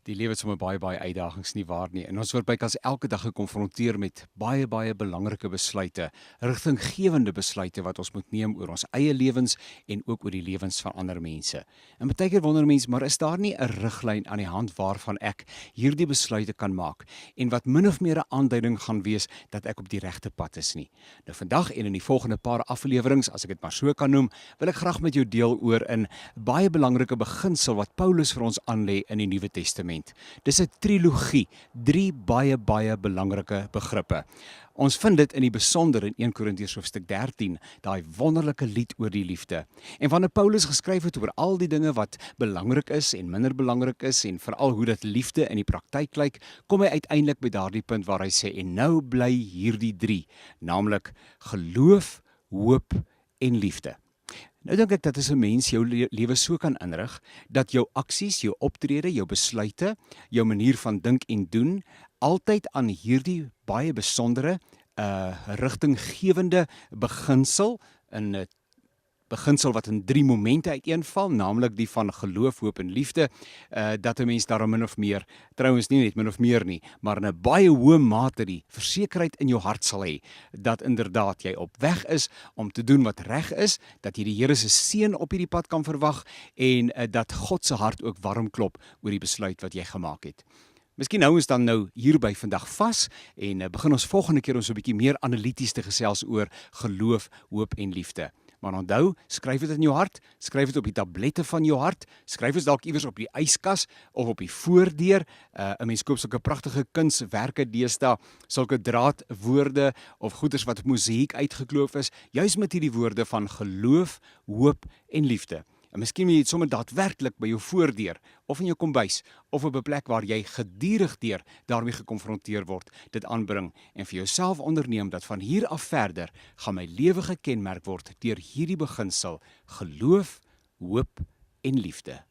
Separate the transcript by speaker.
Speaker 1: Die lewe het sommer baie uitdagings nie waar nie. En ons word bykans elke dag gekonfronteer met baie belangrike besluite, rigtinggewende besluite wat ons moet neem oor ons eie lewens en ook oor die lewens van ander mense. En baie keer wonder mense, maar is daar nie 'n riglyn aan die hand waarvan ek hierdie besluite kan maak en wat min of meer 'n aanduiding gaan wees dat ek op die regte pad is nie. Nou vandag en in die volgende paar afleweringe, as ek dit maar so kan noem, wil ek graag met jou deel oor 'n baie belangrike beginsel wat Paulus vir ons aanlê in die Nuwe Testament. Dis 'n trilogie, 3 baie belangrike begrippe. Ons vind dit in die besonder in 1 Korintiërs hoofstuk 13, daai wonderlike lied oor die liefde. En wanneer Paulus geskryf het oor al die dinge wat belangrik is en minder belangrik is en veral hoe dat liefde in die praktyk lyk, kom hy uiteindelik by daardie punt waar hy sê en nou bly hierdie 3, naamlik geloof, hoop en liefde. Nou dink ek dat as 'n mens jou lewe so kan inrig, dat jou aksies, jou optrede, jou besluite, jou manier van dink en doen, altyd aan hierdie baie besondere, rigtinggewende beginsel, in 'n beginsel wat in 3 momente uiteenval, naamlik die van geloof, hoop en liefde, dat 'n mens daarom min of meer, trouens nie net min of meer nie, maar in 'n baie hoë mate die versekerheid in jou hart sal hê, dat inderdaad jy op weg is om te doen wat reg is, dat jy die Here se seën op hierdie pad kan verwag, en dat God se hart ook warm klop oor die besluit wat jy gemaak het. Miskien hou ons dan nou hierby vandag vas, en begin ons volgende keer ons 'n bietjie meer analities te gesels oor geloof, hoop en liefde. Maar onthou, skryf dit in jou hart, skryf dit op die tablette van jou hart, skryf dit dalk iewers op die yskas of op die voordeur. 'n Mens koop sulke pragtige kunswerke deesdae, sulke draadwoorde of goeders wat op mosaïek uitgekloof is, juis met hierdie woorde van geloof, hoop en liefde. En miskien moet jy dit sommer daadwerklik by jou voordeur, of in jou kombuis, of op 'n plek waar jy gedurig deur daarmee gekonfronteer word, dit aanbring en vir jouself onderneem dat van hier af verder gaan my lewe gekenmerk word deur hierdie beginsel: geloof, hoop en liefde.